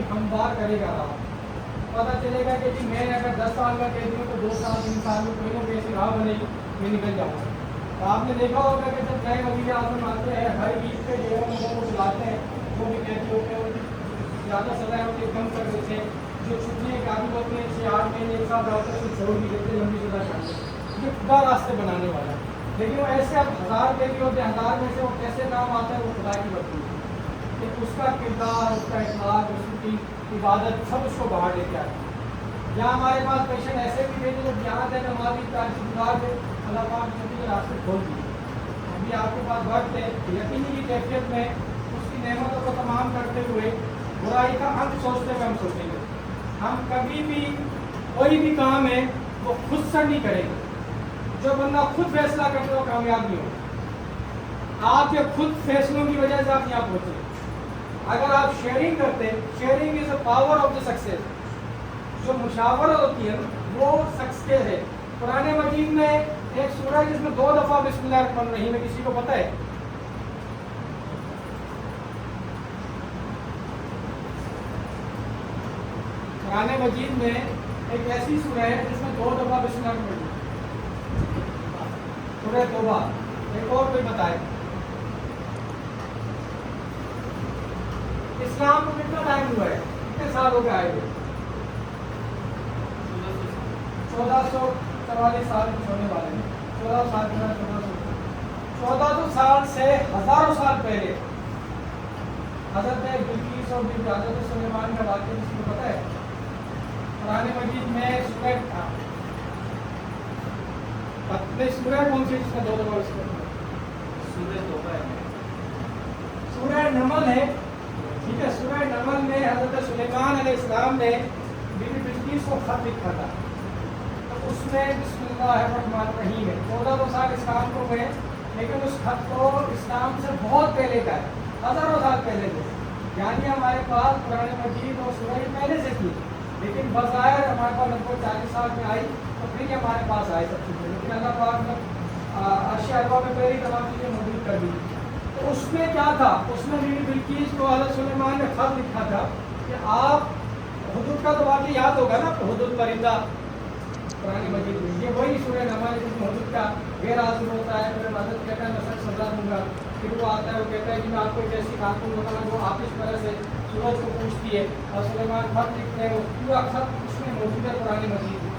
हमवार करेगा राह। पता चलेगा कि जी मैं अगर 10 साल का कैदी हूँ तो 2 साल 3 साल में कोई ना कोई ऐसी राह बनेगी, मैं निकल जाऊँगा। तो आपने देखा होगा कि जब नए वज़ीर आज़म आते हैं हर ईद पे जो है लोगों को बुलाते हैं, जो भी कैदी होते हैं ज़्यादा सज़ाएँ उनके कम कर देते हैं, जो छुट्टियाँ काफी होती हैं 6-8 महीने एक साथ आते हैं छोड़ भी देते, लंबी सज़ा चाहते हैं। ये खुदा रास्ते बनाने वाला है। लेकिन वो ऐसे अब 1000 कैदी होते हैं, 1000 में से वो कैसे नाम आता है वो खुदा की बर्ती है कि उसका किरदार, उसका इखलाक, उसकी इबादत सब उसको बाहर लेके आए। यहाँ हमारे पास पेशेंट ऐसे भी थे जो यहाँ से नमाजी तारीफदार थे, अल्लाह पाक ने उनके रास्ते खोल दिए। अभी आपके पास वक्त है, यकीनी की कैफियत में उसकी नेमतों को तमाम करते हुए बुराई का अंत सोचते हुए हम सोचेंगे। हम कभी भी कोई भी काम है वो खुद से नहीं करेंगे। जो बंदा खुद फैसला करते हो कामयाब नहीं होगा। आपके खुद फैसलों की वजह से आप यहाँ पहुँचे। अगर आप शेयरिंग करते, sharing is the power of the success. जो मुशावरत होती है वो सक्सेस है। कुरान मजीद में एक सूरह है जिसमें 2 दफ़ा बिस्मिल्लाहिर्रहमानिर्रहीम है, किसी को पता है? कुरान मजीद में एक ऐसी सूरह है जिसमें 2 दफ़ा बिस्मिल्लाहिर्रहमानिर्रहीम, सूरह तौबा। एक और कोई बताए? इस्लाम को कितना टाइम हुआ है, कितने साल हो गए आए हुए? 1444 साल होने वाले हैं। 1400 साल से हजारों साल पहले हजरत बिल्कीस और हजरत सुलेमान का वाक़या किसी को पता है? कुरान मजीद में सूरह कौन सी जिसका 2 दफ़ा सूरह तौबा है, सूरह नमल है, ठीक है। सूरह नमल में हजरत सुलेमान अलैहिस्सलाम ने बीबी बिल्कीस को खत लिखा था, तो उसमें बिस्मिल्लाहिर्रहमानिर्रहीम है। 14 साल इस्लाम को हुए, लेकिन उस खत को इस्लाम से बहुत पहले का है, हजारों साल पहले से। यानी हमारे पास कुरान मजीद और सूरह पहले से थी, लेकिन बज़ाहिर हमारे पास लगभग 40 साल में आई, तो फिर हमारे पास आए सब चीज़ें। लेकिन अल्लाह पाक ने अर्श अरबा में पहले तमाम चीज़ें मौजूद कर दी। तो उसमें क्या था? उसमें बीबी बिल्कीस को हज़रत सुलेमान ने खत लिखा था कि आप हुदूद का तो वाक़ई याद होगा ना, हुदूद परिंदा कुरान मजीद में, ये वही सूरह नमल जिसमें हुदूद का गैर हासिल होता है, फिर मदद कहता है मैं सच सजा दूंगा। फिर वो आता है, वो कहता है कि मैं आपको एक ऐसी खातून बताऊँ जो आप इस तरह से सूरज को पूछती है, और सुलेमान खत लिखते हैं, वो पूरा खत उसमें मौजूद है कुरान मजीद में।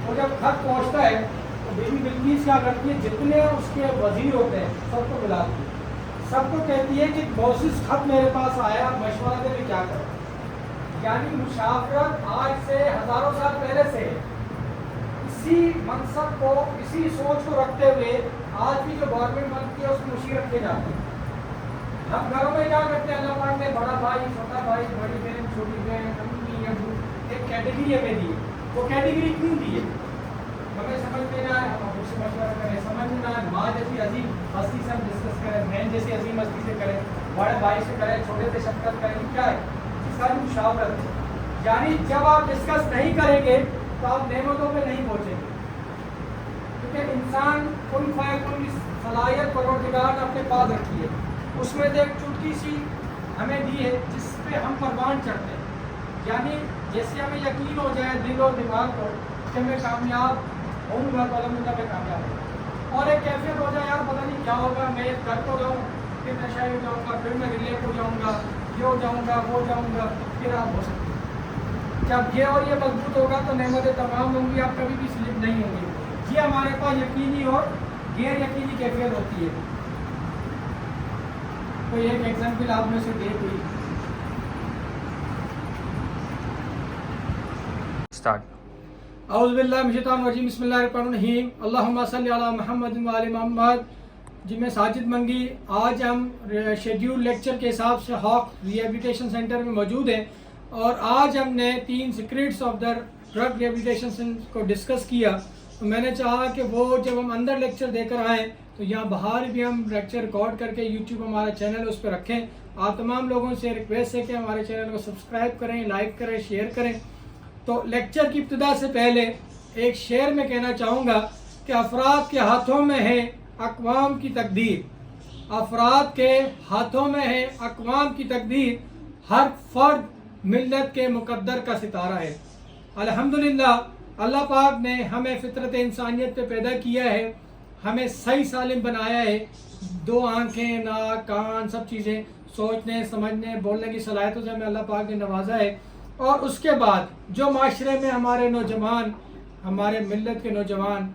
और जब खत पहुँचता है तो बीबी बिल्कीस क्या करती है, जितने उसके वजीर होते हैं सबको बुलाती है, सबको कहती है कि मोसिस खत मेरे पास आया, मशवरा दे मैं क्या करूँ। यानी मुशावरत आज से हजारों साल पहले से है। इसी मनसब को, इसी सोच को रखते हुए आज भी जो गवर्नमेंट बनती है उसमें मुशीर रखे जाते हैं। हम घरों में क्या करते हैं, अल्लाह पाक ने बड़ा भाई, छोटा भाई, बड़ी बहन, छोटी बहन, अम्मी अबू एक कैटेगरी हमें दी है। वो कैटेगरी क्यों दी है? हमें समझ में ना आए, हम उससे मशवरा करें, समझ में ना आए, माँ जैसी अजीम हस्ती से हम डिस्कस करें, बहन जैसी अजीम हस्ती से करें, बड़े भाई से करें, छोटे से शफकत करें, क्या है? सारी मुशावरत है। यानी जब आप डिस्कस नहीं करेंगे तो आप नेमतों पे नहीं पहुंचेंगे, क्योंकि इंसान कुन फायकुन की सलाहियत परवरदिगार ने अपने पास रखी है। उसमें से एक चुटकी सी हमें दी है जिस पे हम परवान चढ़ते हैं। यानी जैसे हमें यकीन हो जाए दिल और दिमाग को कि मैं कामयाब होऊंगा, तो अल्हम्दुलिल्लाह मैं कामयाब हूँ। और एक कैफियत हो जाए, यार पता नहीं क्या होगा, मैं कर तो जाऊँ, फिर नशा हो जाऊँगा, फिर मैं रिलेट हो जाऊँगा, ये हो जाऊँगा, वो जाऊँगा, फिर आप हो सकते हैं। जब ये और ये मजबूत होगा तो नेमतें तमाम होंगी, आप कभी भी स्लिप नहीं होंगी। ये हमारे पास यकीनी और गैर यकीनी कैफियत होती है। तो एक एग्जाम्पल आप में से दे दी। स्टार्ट। औज़ु बिल्लाहि मिनश शैतानिर रजीम, बिस्मिल्लाहिर्रहमानिर्रहीम, अल्लाहुम्मा सल्लि अला मुहम्मद व आलि मुहम्मद। जी मैं साजिद मंगी, आज हम शेड्यूल लेक्चर के हिसाब से हॉक रिहेबिलिटेशन सेंटर में मौजूद हैं, और आज हमने 3 secrets of the drug rehabilitation को डिस्कस किया। तो मैंने चाहा कि वो जब हम अंदर लेक्चर देकर आएँ तो यहाँ बाहर भी हम लेक्चर रिकॉर्ड करके यूट्यूब हमारा चैनल उस पर रखें। आप तमाम लोगों से रिक्वेस्ट है कि हमारे चैनल को सब्सक्राइब करें, लाइक करें, शेयर करें। तो लेक्चर की इब्तिदा से पहले एक शेर में कहना चाहूँगा कि अफराद के हाथों में है अक़वाम की तकदीर, अफराद के हाथों में है अक़वाम की तकदीर, हर फर्द मिल्लत के मुकद्दर का सितारा है। अल्हम्दुलिल्लाह अल्लाह पाक ने हमें फितरत इंसानियत पे पैदा किया है, हमें सही सालिम बनाया है। दो आंखें, नाक, कान, सब चीज़ें, सोचने, समझने, बोलने की सलाहियतों से हमें अल्लाह पाक ने नवाजा है। और उसके बाद जो माशरे में हमारे नौजवान, हमारे मिल्लत के नौजवान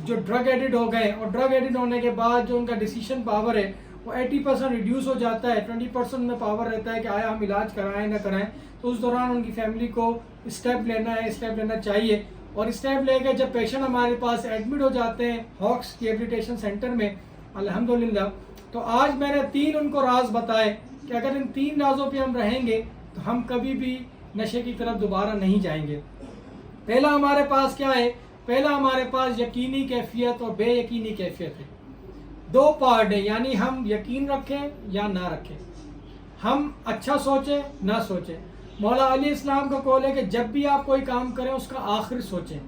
जो ड्रग एडिक्ट हो गए, और ड्रग एडिक्ट होने के बाद जो उनका डिसीजन पावर है वो 80% रिड्यूस हो जाता है, 20% में पावर रहता है कि आया हम इलाज कराएं ना कराएं। तो उस दौरान उनकी फैमिली को स्टेप लेना चाहिए। और स्टेप लेके जब पेशेंट हमारे पास एडमिट हो जाते हैं हॉक्स रिहेबिलिटेशन सेंटर में, अल्हम्दुलिल्लाह, तो आज मैंने 3 उनको राज बताए कि अगर इन 3 राजों पे हम रहेंगे तो हम कभी भी नशे की तरफ दोबारा नहीं जाएंगे। पहला हमारे पास क्या है? पहला हमारे पास यकीनी कैफियत और बेयकीनी कैफियत है। 2 पार्ट है, यानी हम यकीन रखें या ना रखें, हम अच्छा सोचें ना सोचें। मौला अली इस्लाम का कौल है कि जब भी आप कोई काम करें उसका आखिर सोचें।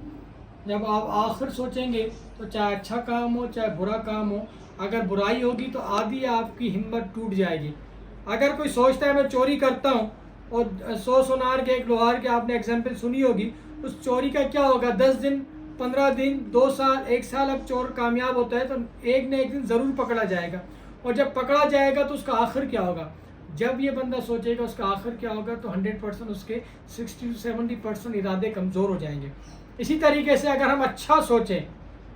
जब आप आखिर सोचेंगे तो चाहे अच्छा काम हो चाहे बुरा काम हो, अगर बुराई होगी तो आधी आपकी हिम्मत टूट जाएगी। अगर कोई सोचता है मैं चोरी करता हूँ, और 100 सोनार के 1 लोहार के आपने एग्जाम्पल सुनी होगी, उस चोरी का क्या होगा? 10 दिन, 15 दिन, 2 साल, 1 साल अब चोर कामयाब होता है तो एक न एक दिन ज़रूर पकड़ा जाएगा। और जब पकड़ा जाएगा तो उसका आखिर क्या होगा? जब ये बंदा सोचेगा उसका आखिर क्या होगा तो 100% उसके 60 से 70% इरादे कमज़ोर हो जाएंगे। इसी तरीके से अगर हम अच्छा सोचें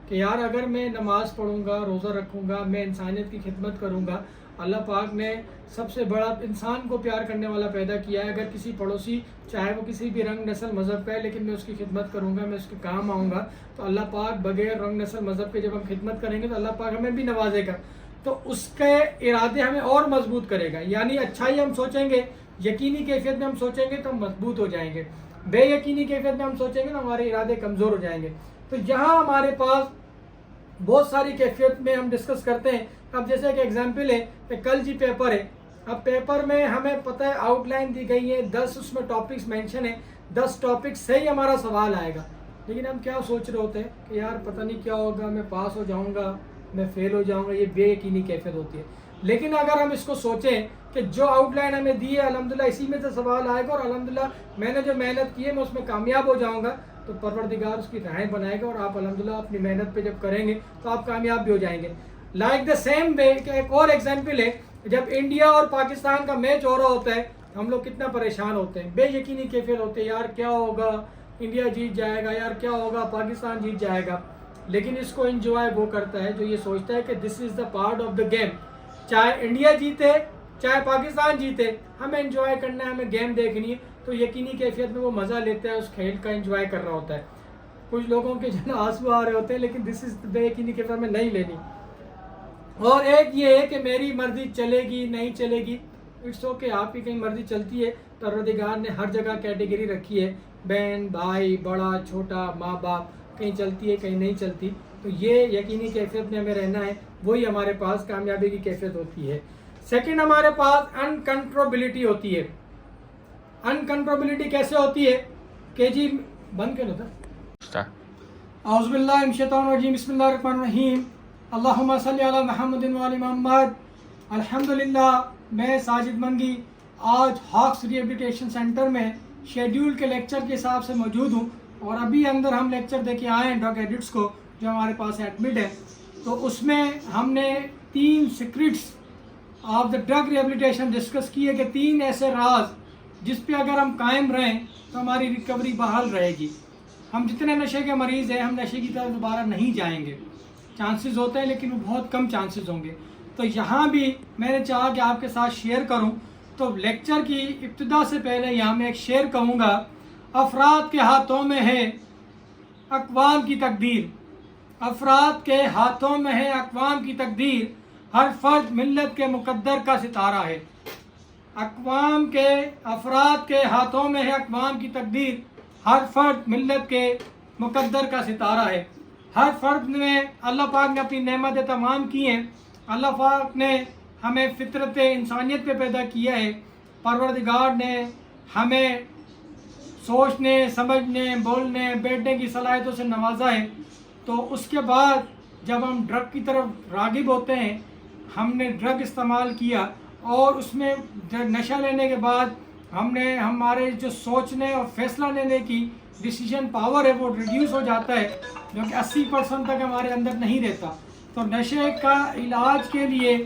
कि यार अगर मैं नमाज़ पढ़ूंगा, रोज़ा रखूंगा, मैं इंसानियत की खिदमत करूंगा, अल्लाह पाक ने सबसे बड़ा इंसान को प्यार करने वाला पैदा किया है। अगर किसी पड़ोसी, चाहे वो किसी भी रंग नस्ल मज़हब का है, लेकिन मैं उसकी खिदमत करूंगा, मैं उसके काम आऊँगा, तो अल्लाह पाक बगैर रंग नस्ल मज़हब के जब हम खिदमत करेंगे तो अल्लाह पाक हमें भी नवाजेगा। तो उसके इरादे हमें और मजबूत करेगा। यानी अच्छाई हम सोचेंगे, यकीनी कैफियत में हम सोचेंगे तो हम मजबूत हो जाएंगे, बेयकीनी कैफियत में हम सोचेंगे तो हमारे इरादे कमज़ोर हो जाएंगे। तो यहाँ हमारे पास बहुत सारी कैफियत में हम डिस्कस करते हैं। अब जैसे एक एग्जांपल है कि कल जी पेपर है, अब पेपर में हमें पता है आउटलाइन दी गई है, 10 उसमें टॉपिक्स मेंशन है, 10 टॉपिक से ही हमारा सवाल आएगा। लेकिन हम क्या सोच रहे होते हैं कि यार पता नहीं क्या होगा, मैं पास हो जाऊंगा, मैं फेल हो जाऊंगा, ये बेयकीनी कैफियत होती है। लेकिन अगर हम इसको सोचें कि जो आउटलाइन हमें दी है अल्हम्दुलिल्लाह इसी में से सवाल आएगा, और अल्हम्दुलिल्लाह मैंने जो मेहनत की है मैं उसमें कामयाब हो जाऊंगा, तो परवरदिगार उसकी राहें बनाएगा और आप अल्हम्दुलिल्लाह अपनी मेहनत पे जब करेंगे तो आप कामयाब भी हो जाएंगे। लाइक द सेम वे कि एक और एग्जांपल है, जब इंडिया और पाकिस्तान का मैच हो रहा होता है हम लोग कितना परेशान होते हैं, बेयकीनी कैफियत होते हैं, यार क्या होगा, इंडिया जीत जाएगा, यार क्या होगा, पाकिस्तान जीत जाएगा। लेकिन इसको एंजॉय वो करता है जो ये सोचता है कि this is the part of the game, चाहे इंडिया जीते चाहे पाकिस्तान जीते, हमें एंजॉय करना है, हमें गेम देखनी है। तो यकीनी कैफियत में वो मज़ा लेता है, उस खेल का एंजॉय कर रहा होता है। कुछ लोगों के जो आंसू आ रहे होते हैं, लेकिन दिस इज़ बेयकीनी कैफियत में नहीं लेनी। और एक ये है कि मेरी मर्जी चलेगी नहीं चलेगी, इट्स ओके, आपकी कहीं मर्जी चलती है। परवरदिगार ने हर जगह कैटेगरी रखी है, बहन भाई, बड़ा छोटा, माँ बाप, कहीं चलती है कहीं नहीं चलती। तो ये यकीनी कैफियत में हमें रहना है, वही हमारे पास कामयाबी की कैफियत होती है। सेकंड हमारे पास अनकंट्रोलेबिलिटी होती है। अनकंट्रोलेबिलिटी कैसे होती है कि जी बंद कर लो। औज़ुबिल्लाहि मिनश शैतानिर रजीम, बिस्मिल्लाहिर रहमानिर रहीम, अल्लाहुम्मा सल्लि अला मुहम्मदिन व आलि मुहम्मद। अल्हम्दुलिल्लाह मैं साजिद मंगी आज हॉक्स रिहेबिलिटेशन सेंटर में शेड्यूल के लेक्चर के हिसाब से मौजूद हूँ, और अभी अंदर हम लेक्चर देके आए हैं ड्रग एडिक्ट्स को जो हमारे पास एडमिट है। तो उसमें हमने 3 secrets of the drug rehabilitation discuss किए कि 3 ऐसे राज जिस पे अगर हम कायम रहें तो हमारी रिकवरी बहाल रहेगी। हम जितने नशे के मरीज़ हैं हम नशे की तरफ दोबारा नहीं जाएंगे, चांसेस होते हैं लेकिन वो बहुत कम चांसेस होंगे। तो यहाँ भी मैंने चाहा कि आपके साथ शेयर करूँ। तो लेक्चर की इब्तिदा से पहले यहाँ मैं एक शेर कहूँगा, अफराद के हाथों में है अक़वाम की तकदीर, अफराद के हाथों में है अक़वाम की तकदीर, हर फर्द मिल्लत के मुकद्दर का सितारा है। अफराद के हाथों में है अक़वाम की तकदीर, हर फर्द मिल्लत के मुकद्दर का सितारा है। हर फर्द में अल्लाह पाक ने अपनी नेमतें तमाम की हैं। अल्लाह पाक ने हमें फितरत इंसानियत पे पैदा किया है। परवरदिगार ने हमें सोचने, समझने, बोलने, बैठने की सलाहियतों से नवाजा है। तो उसके बाद जब हम ड्रग की तरफ रागिब होते हैं, हमने ड्रग इस्तेमाल किया और उसमें नशा लेने के बाद हमने हमारे जो सोचने और फैसला लेने की डिसीजन पावर है वो रिड्यूस हो जाता है, जो कि 80% तक हमारे अंदर नहीं रहता। तो नशे का इलाज के लिए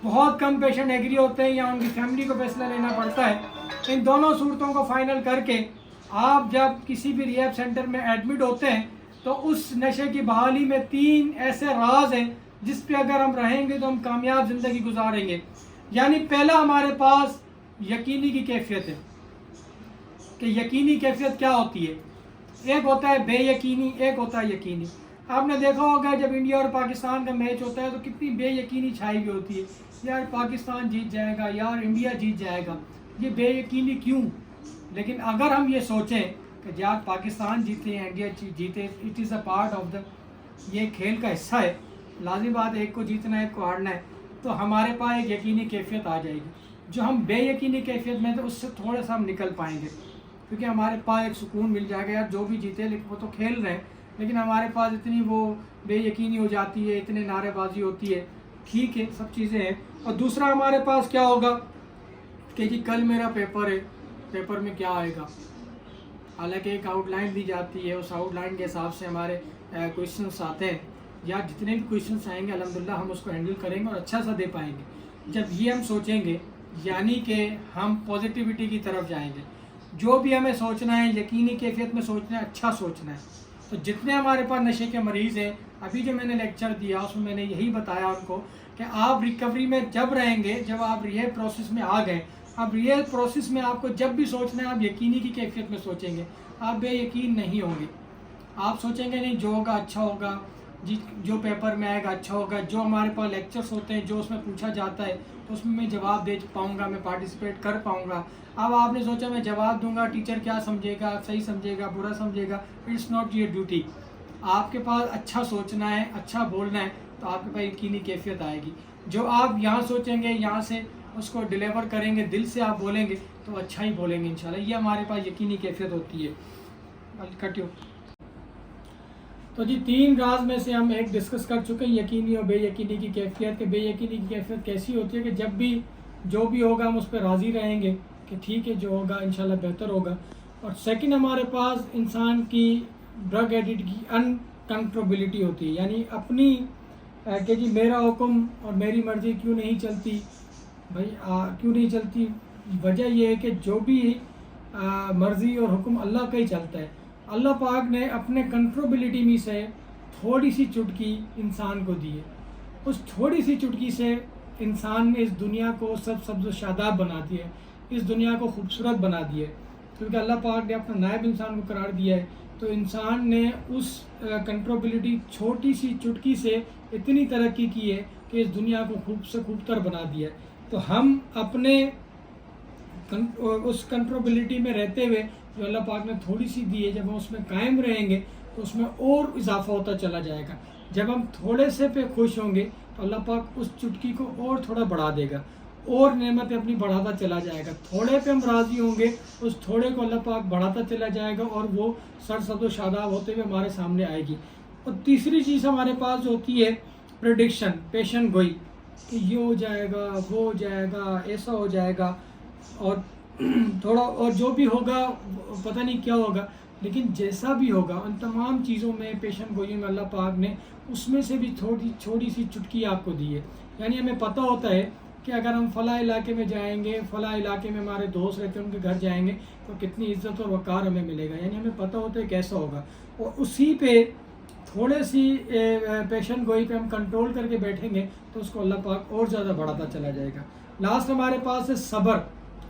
बहुत कम पेशेंट एग्री होते हैं या उनकी फैमिली को फैसला लेना पड़ता है। इन दोनों सूरतों को फाइनल करके आप जब किसी भी रिहैब सेंटर में एडमिट होते हैं तो उस नशे की बहाली में 3 ऐसे राज हैं जिस पे अगर हम रहेंगे तो हम कामयाब ज़िंदगी गुजारेंगे। यानी पहला हमारे पास यकीनी की कैफियत है कि यकीनी कैफियत क्या होती है। एक होता है बेयकीनी, एक होता है यकीनी। आपने देखा होगा जब इंडिया और पाकिस्तान का मैच होता है तो कितनी बेयकीनी छाई हुई होती है, यार पाकिस्तान जीत जाएगा, यार इंडिया जीत जाएगा। ये बेयकीनी क्यों? लेकिन अगर हम ये सोचें कि यार पाकिस्तान जीते इंडिया जीते, it is a part of the, ये खेल का हिस्सा है, लाजिम बात एक को जीतना है एक को हारना है, तो हमारे पास एक यकीनी कैफियत आ जाएगी। जो हम बेयकीनी कैफियत में तो उससे थोड़ा सा हम निकल पाएंगे, क्योंकि हमारे पास एक सुकून मिल जाएगा, यार जो भी जीते लेकिन वो तो खेल रहे हैं, लेकिन हमारे पास इतनी वो बेयकीनी हो जाती है, इतने नारेबाजी होती है। ठीक है, सब चीज़ें हैं। और दूसरा हमारे पास क्या होगा कि जी कल मेरा पेपर है, पेपर में क्या आएगा। हालांकि एक आउटलाइन दी जाती है, उस आउटलाइन के हिसाब से हमारे क्वेश्चंस आते हैं, या जितने भी क्वेश्चंस आएंगे अल्हम्दुलिल्लाह हम उसको हैंडल करेंगे और अच्छा सा दे पाएंगे। जब ये हम सोचेंगे यानी कि हम पॉजिटिविटी की तरफ जाएंगे। जो भी हमें सोचना है यकीनी कैफियत में सोचना है, अच्छा सोचना है। तो जितने हमारे पास नशे के मरीज़ हैं, अभी जो मैंने लेक्चर दिया उसमें मैंने यही बताया उनको कि आप रिकवरी में जब रहेंगे, जब आप रिहैब प्रोसेस में आ गए, अब रिहैब प्रोसेस में आपको जब भी सोचना है आप यकीनी की कैफियत में सोचेंगे, आप बेयकीन नहीं होंगे। आप सोचेंगे नहीं जो होगा अच्छा होगा, जो पेपर में आएगा अच्छा होगा, जो हमारे पास लेक्चर्स होते हैं जो उसमें पूछा जाता है तो उसमें मैं जवाब दे पाऊँगा, मैं पार्टिसिपेट कर पाऊँगा। अब आपने सोचा मैं जवाब दूंगा, टीचर क्या समझेगा, सही समझेगा, बुरा समझेगा, इट्स नॉट योर ड्यूटी। आपके पास अच्छा सोचना है, अच्छा बोलना है, तो आपके पास यकीनी कैफियत आएगी। जो आप यहाँ सोचेंगे, यहाँ से उसको डिलीवर करेंगे, दिल से आप बोलेंगे तो अच्छा ही बोलेंगे इंशाल्लाह। ये हमारे पास यकीनी कैफियत होती है। कटियो। तो जी 3 राज में से हम एक डिस्कस कर चुके हैं, यकीनी और बेयकीनी की कैफियत। के बेयकीनी की कैफियत कैसी होती है कि जब भी जो भी होगा हम उस पर राज़ी रहेंगे कि ठीक है जो होगा इंशाल्लाह बेहतर होगा। और सेकंड हमारे पास इंसान की ड्रग एडिक्ट की अनकंट्रोलेबिलिटी होती है, यानी अपनी कि जी मेरा हुक्म और मेरी मर्ज़ी क्यों नहीं चलती भाई, क्यों नहीं चलती। वजह यह है कि जो भी मर्ज़ी और हुक्म अल्लाह का ही चलता है। अल्लाह पाक ने अपने कंट्रोलेबिलिटी में से थोड़ी सी चुटकी इंसान को दी है। उस थोड़ी सी चुटकी से इंसान ने इस दुनिया को सब्ज़ शादाब बना दिया है, इस दुनिया को खूबसूरत बना दिया है, क्योंकि अल्लाह पाक ने अपना नायब इंसान को करार दिया है। तो इंसान ने उस कंट्रोलेबिलिटी छोटी सी चुटकी से इतनी तरक्की की है कि इस दुनिया को खूब से खूबतर बना दिया है। तो हम अपने उस कंट्रोलेबिलिटी में रहते हुए जो अल्लाह पाक ने थोड़ी सी दी है, जब हम उसमें कायम रहेंगे तो उसमें और इजाफा होता चला जाएगा। जब हम थोड़े से पे खुश होंगे तो अल्लाह पाक उस चुटकी को और थोड़ा बढ़ा देगा, और नेमतें अपनी बढ़ाता चला जाएगा। थोड़े पे हम राज़ी होंगे, उस थोड़े को अल्लाह पाक बढ़ाता चला जाएगा और वो सरसब्ज़ शादाब होते हुए हमारे सामने आएगी। और तीसरी चीज़ हमारे पास होती है प्रेडिक्शन, पेशन गोई, कि ये हो जाएगा, वो हो जाएगा, ऐसा हो जाएगा, और थोड़ा और जो भी होगा पता नहीं क्या होगा, लेकिन जैसा भी होगा उन तमाम चीज़ों में पेशन गोई में अल्लाह पाक ने उसमें से भी छोटी सी चुटकी आपको दी है। यानी हमें पता होता है कि अगर हम फ़लाँ इलाके में जाएंगे, फ़लाँ इलाके में हमारे दोस्त रहते हैं, उनके घर जाएंगे तो कितनी इज़्ज़त और वक़ार हमें मिलेगा। यानी हमें पता होता है कैसा होगा, और उसी पे थोड़े सी पेशन गोई पे हम कंट्रोल करके बैठेंगे तो उसको अल्लाह पाक और ज़्यादा बढ़ाता चला जाएगा। लास्ट हमारे पास है सब्र,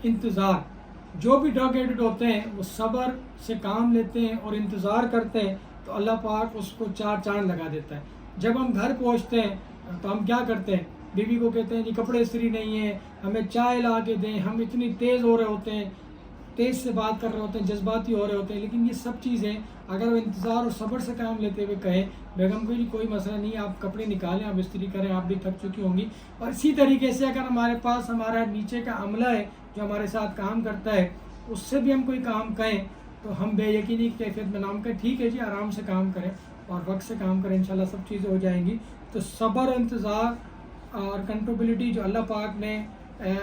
इंतज़ार। जो भी ड्रग एडिक्ट होते हैं वो सब्र से काम लेते हैं और इंतज़ार करते हैं, तो अल्लाह पाक उसको 4 चांद लगा देता है। जब हम घर पहुंचते हैं तो हम क्या करते हैं, बीवी को कहते हैं जी कपड़े इस्त्री नहीं है, हमें चाय ला के दें। हम इतनी तेज़ हो रहे होते हैं, तेज़ से बात कर रहे होते हैं, जज्बाती हो रहे होते हैं, लेकिन ये सब चीज़ें अगर वो इंतज़ार और सब्र से काम लेते हुए कहें बेगम को जी कोई मसला नहीं, आप कपड़े निकालें, आप इस्त्री करें, आप भी थक चुकी होंगी। और इसी तरीके से अगर हमारे पास हमारा नीचे का अमला है जो हमारे साथ काम करता है, उससे भी हम कोई काम कहें तो हम बेयकीनी की कैफियत में नाम करें, ठीक है जी आराम से काम करें और वक्त से काम करें, इंशाल्लाह सब चीज़ें हो जाएंगी। तो सब्र, इंतज़ार और कंट्रोलेबिलिटी जो अल्लाह पाक ने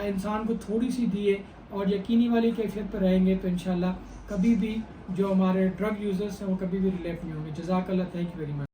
इंसान को थोड़ी सी दी है, اور یقینی والی کیفیت پر رہیں گے تو انشاءاللہ کبھی بھی جو ہمارے ڈرگ یوزرس ہیں وہ کبھی بھی ریلیف نہیں ہوں گے. جزاک اللہ. Thank you very much.